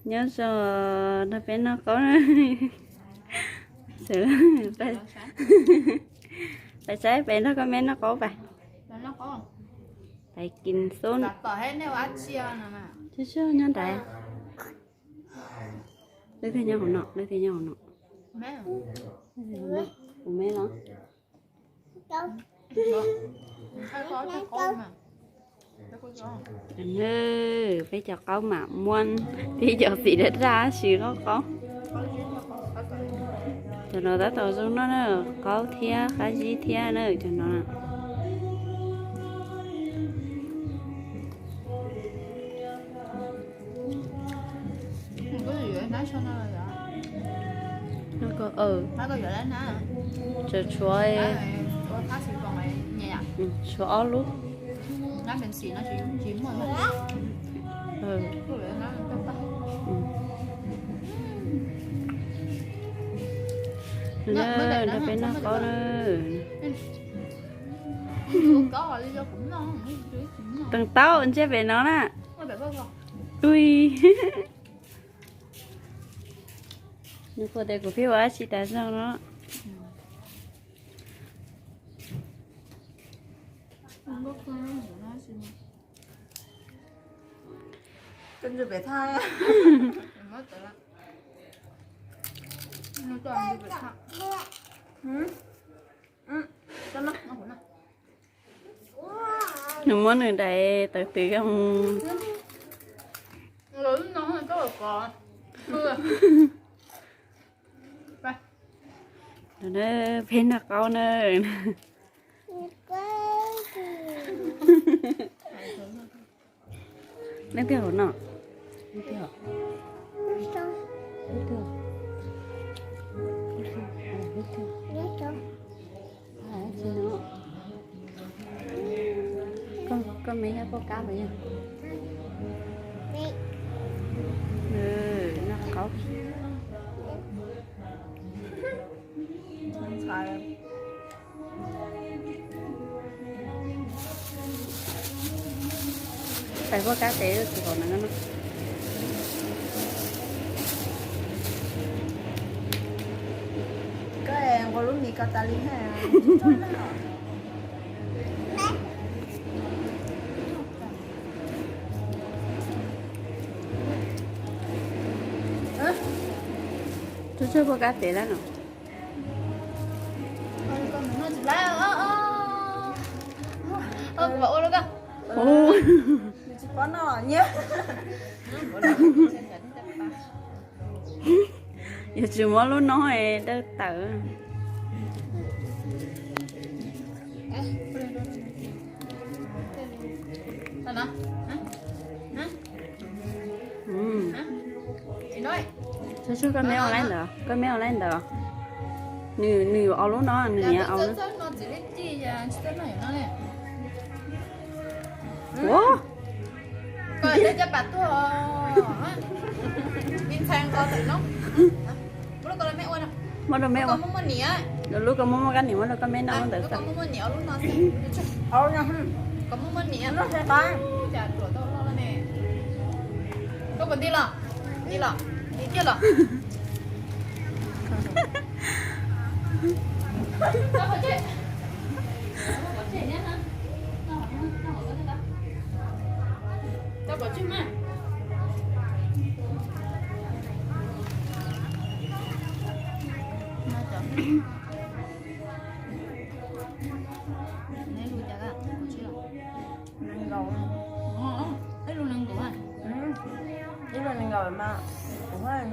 nhớ cho nó bé nó có sữa phải phải trái bé nó có bé nó có vậy nó có không? phải kinh xuống tỏ hết nếu ăn chia nè mà chứ chứ nhớ đại đây thì nhau hồn nọ đây thì nhau hồn nọ mẹ của mẹ nó hay có cho con mà ừ phải cho con mà muôn thì cho gì để ra xíu nó có cho nó đã tổ xuống nó nữa có thia cái gì thia nữa cho nó cái gì vậy nói cho nó là nó có nó có vậy nè cho chuối có phát xịt còn mày nhẹ chuối luôn nó bên xịt nó chỉ rồi mà ừ cái vậy nó tốt quá nó bên nó có nữa có rồi do cũng ngon từng tao anh chơi về nó nè có vẻ có ui nhưng có đây của phiếu á chị đã sao nó chân rồi bé thai mất rồi đó nó cho ăn đi bé thai cho nó hổn à nó muốn ở đây từ từ không lớn nó hơi có còn mưa nó bên nó có nữa lấy tiêu nó lấy tiêu con mấy cái có cá vậy nhỉ? Ừ, nó có. Phải có cá té thì còn nó. Cái em có lúc đi Catalina ha. Tôi chưa có cá té đó nào. Con nó chỉ lá của ô luôn cơ. Ô. Có nó nhé. Giờ chỉ muốn lúc nói đỡ tự. Sao đó? Hả? Chị nói. Sao con mèo lấy được? Con mèo lấy được. Nửa ao lúc nó nửa ao nữa. Nó chỉ lấy chi ra, chỉ nó nó này. Ủa? Coi để cho bà tôi. Bên sang con thử nó. Lúc con mẹ ơi nào. Mà đồ mèo. Con muốn nỉa. Rồi lúc con muốn cái gì mà nó con mèo nó được sao? Con muốn nỉa lúc nó sẽ. Ôi nha. Con muốn nỉa nó sẽ bán. Chả đùa tôi lo nè. Con còn đi lọ. Đi lọ. Đi chưa lọ. Sao vậy chị? Có chị nhé hả? Tao có chứ mà. Này luôn chả cả, có chứ đâu. Nâng gầu. Ấy luôn nâng gầu à? Ini là nggak mà cũng là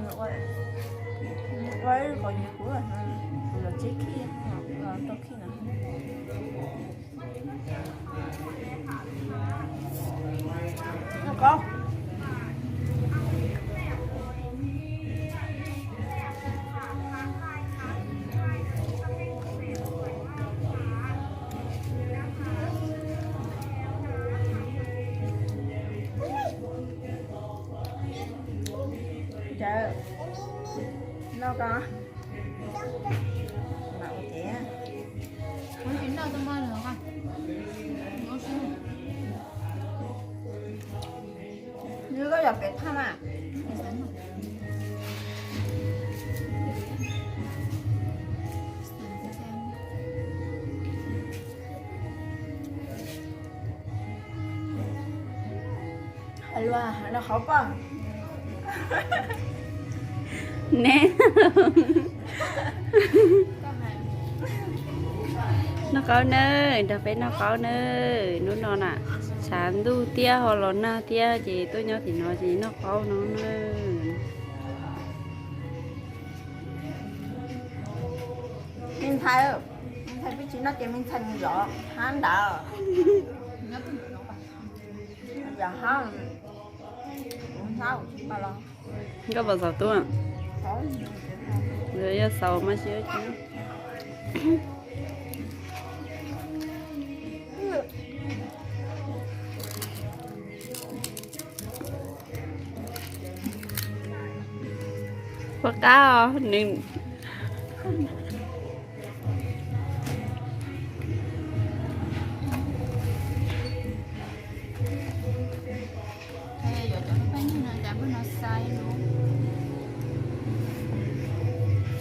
quay có nhiều của là chế kia là tôi khi nào nó có trời nó có mạo trẻ Muốn chuyến đâu tao mai được không? Nó xin. như có dọc kẹt tham à thì sẵn rồi. Halwa, nó khó quá. nè Có hàng nó có nơi đặc biệt nó có nơi nó non à sáng du tia hoặc là na tia gì tôi nhớ thì nói gì nó có nó nơi Mình thấy biết chỉ nó kêu mình thành rõ hắn đã nó cũng được nó bằng. giờ hắn không sao bao lâu có bao giờ tôi có rồi giờ sau mà xíu chứ có cá không nên Thế giờ cho nó bánh nó chả bữa nó sai luôn.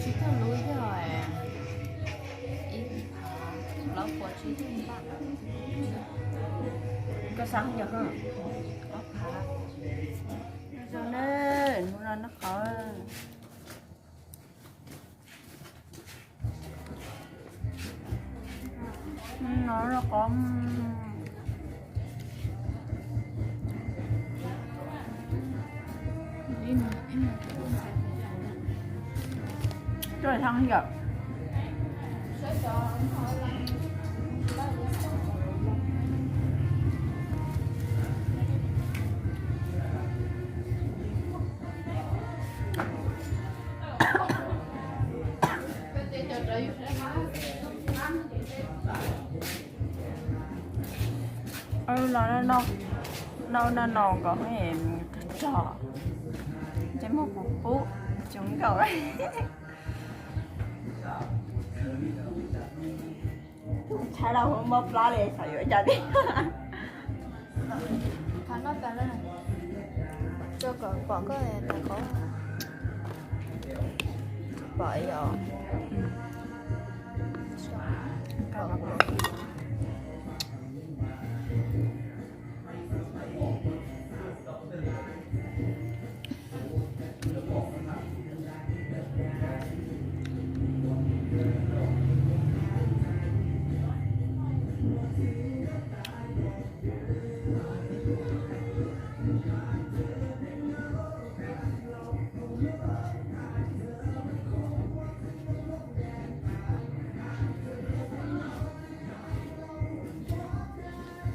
Chỉ theo lối rồi. Ít lâu quá chỉ theo bạn. có sáng giờ không Có phá. cho nên nó khó nó có Im rồi thằng giờ nó non có em trò chém một bút chúng cậu ấy trái đâu không bóp lá để phải ở nhà đi Thằng nó cả lên này. Cho cậu bỏ cái tài khoản. vậy rồi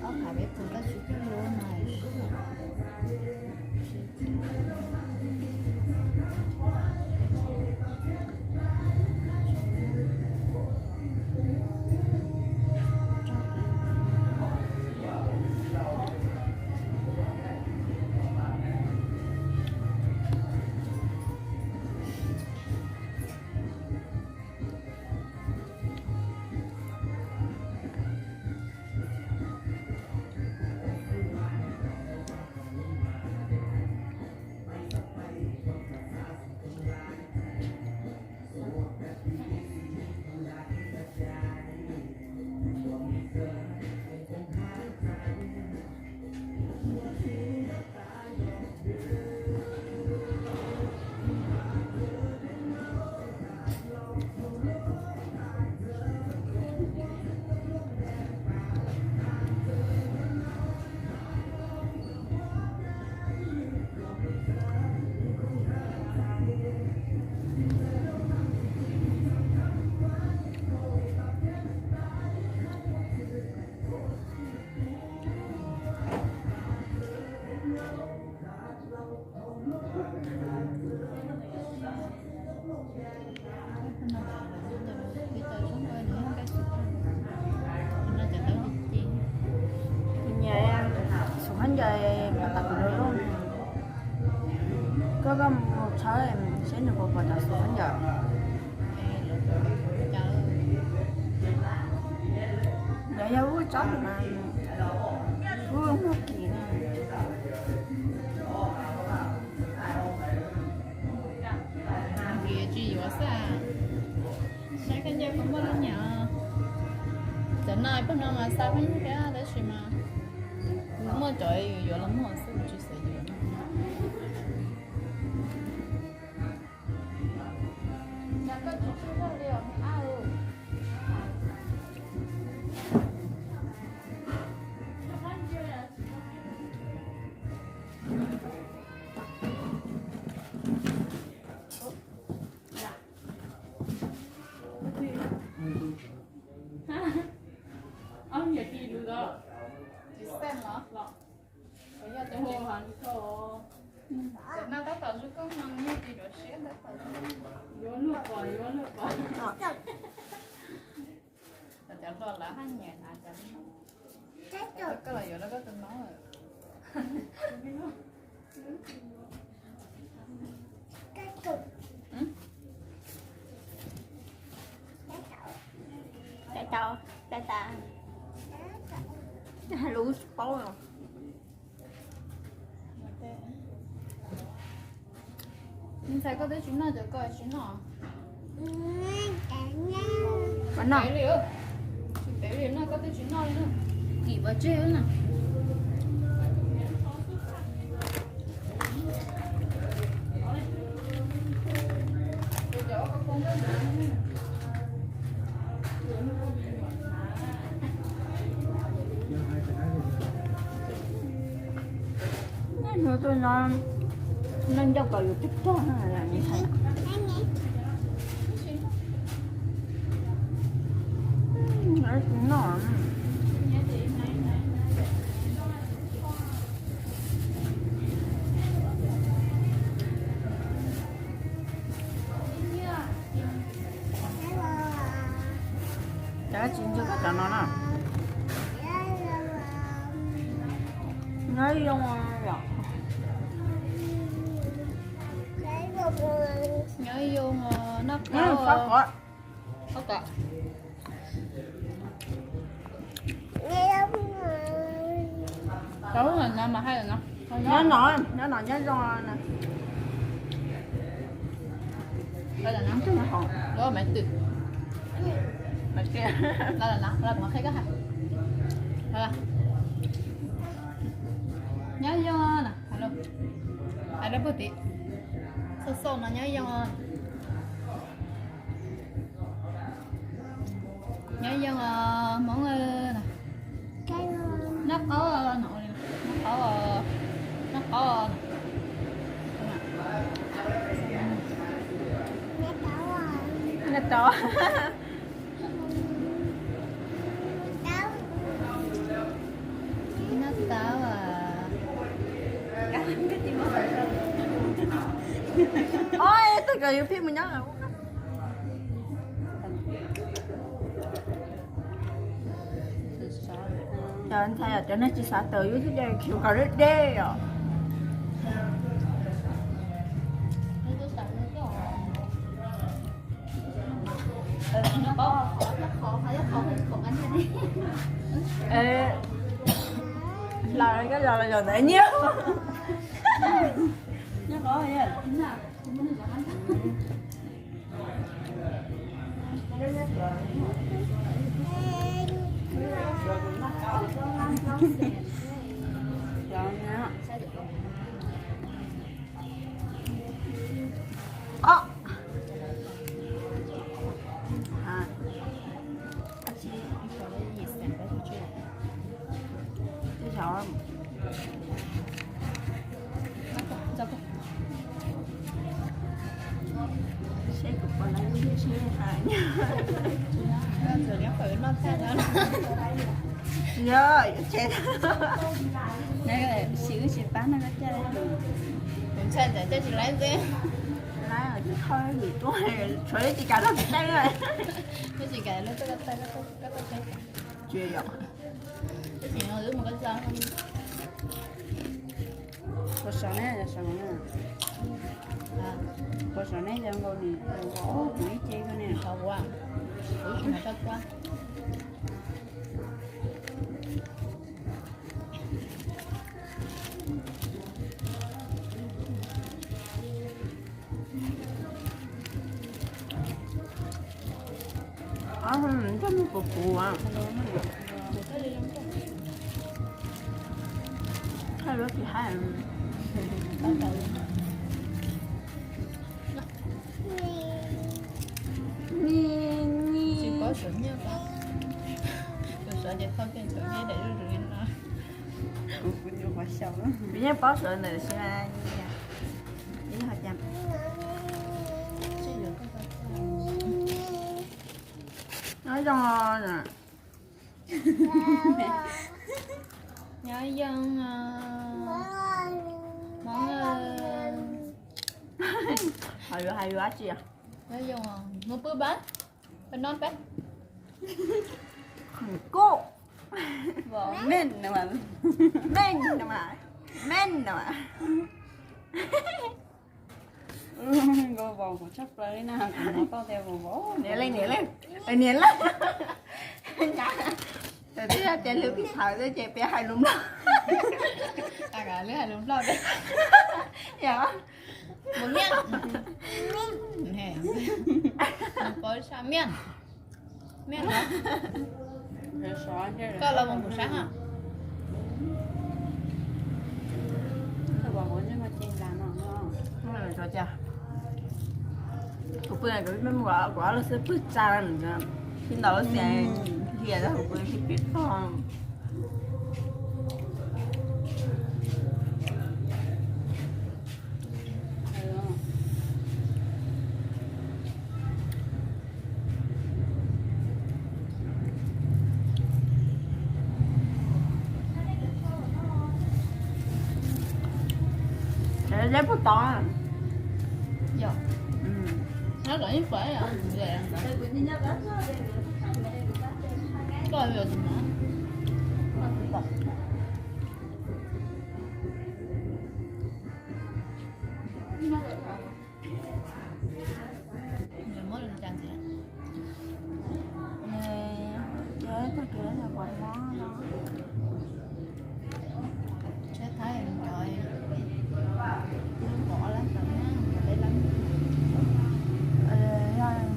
Có phải biết từ cái chuyện luôn này. nhà em xuống hắn giờ mà tập được luôn có một tháng em sẽ được một bài tập xuống hắn giờ để cho vui chó mà vui không có kỳ này xa sẽ cái gì cũng mất nhỉ giờ này bên nào mà sao bên cái đấy gì mà nó mà trời rồi lắm mà sao chỉ sợ gì nhà có chút chút thôi liệu à ông nhà chị luôn đó chỉ xem hả bây giờ tôi hồ hẳn thổ giờ nào tao tao cũng mang như gì đó xé tao tao vô nước vào tao chẳng lo là hai nhà nào chẳng cái là giờ nó có tin nói rồi Cái ta lú bố rồi nhưng sao có tới chuyến nào giờ coi chuyến nào vẫn nào bé liệu bé liệu nó có tới chuyến nào nữa kỳ vào chơi nè nữa tôi nói nên cho cậu TikTok là như thế nó đã chín cho các bạn nó nè nói không rồi nhớ vô nó phát có khỏi có cả cháu là nó mà hay là nó nhớ nói nhớ do nè đây là nó chứ nó hòn đó là mẹ tuyệt mà kia đây là nó mà thấy cái hả đây là nhớ vô nè hello ai đó bữa tí sâu nó nhớ vô nhớ vô món nè nó có nội nó có nó to nó táo ôi tôi cười phim mình nhớ rồi trời anh thấy là cho nên chị xã tự với cái đây kiểu cả rất đê rồi nó khó phải khó của anh này ê là cái giờ để nhớ nhớ có rồi nha rồi chết này xíu xịt bán nó cái chơi mình xem để cho chị lấy gì lái rồi chứ thôi gì tôi phải chỉ cả nó tay rồi cái gì cả nó cái tay chưa rồi cái gì nó giữ một cái răng có sò này là sò này có sò này đang ngồi nè gỗ mấy chơi cái này hậu quá ủa mà thật quá Chắc nó bột bùa à. Hai đứa thì hai chỉ có sữa nha con. Sữa để không tiền sữa nhé để rồi rồi nó. Bây giờ bó sữa này sẽ đi học chăm. Nói cho nè. Nhớ dân món Hai đứa chị à? nhớ dân mua bữa bán bên non bé. Cô. Vâng, men nè mà. Men nè mà. Cô bò của chắc lấy nào nó to theo của bố. Nhảy lên. Rồi tí ra chạy lưỡi cái thở tới chạy bé hai luôn đó. À cả lưỡi hai luôn lo đấy. Dạ. Một miếng. Nè. Có sao miếng. Miếng đó. Rồi xóa chứ. Có là một buổi sáng à? Tôi bảo muốn nhưng mà chị làm nó. Không là cho cha. Cuộc bữa này cái quả là sẽ bứt ra nữa. Khi nào sẽ kia đó cuộc bữa thì biết không? Để lấy bút to. Dạ. Nó gọi như phải à? Dạ. Coi rồi thì nó. Giờ mới lên trang gì? Chế tôi kể là quả món đó. Chết thấy rồi. Bỏ lắm tầm nó để lắm.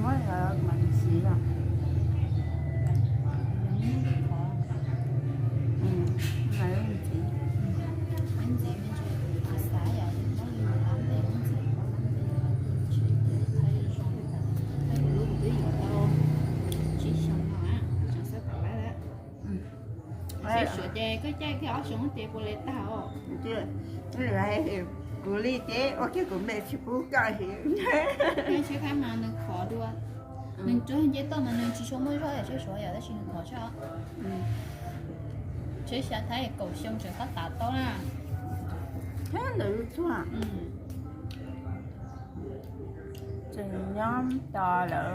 Mới là mình xí à. Này mình xí. Anh chị mình chơi xã vậy nó như làm để anh chị thấy lúc tí giờ đâu chỉ sống hả chẳng sẽ phải đấy sẽ sửa chè cái áo sống chè của lệ tao Chứ cái này thì của ly chế ở cái của mẹ chỉ bố coi thì cái sẽ khai mà đừng khó đua đừng cho hình chế tao mà đừng chỉ sống mới rồi chứ sửa giờ đó chỉ đừng khó cho chứ sẽ thấy cầu xương sẽ có tạo tốt à thế nữ chú à trình nhóm to lợ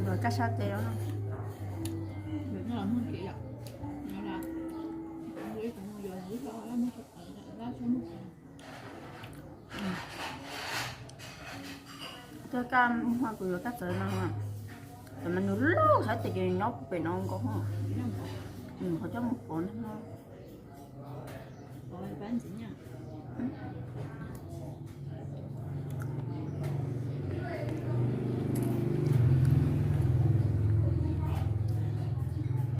rồi cá sa tê đó nó làm hơn kỹ ạ nó là với cũng giờ lý do lắm nó ra xuống cái cam hoa của cá sấu nó ha thì mình lâu hết thì nó bị non có không họ cho một con nó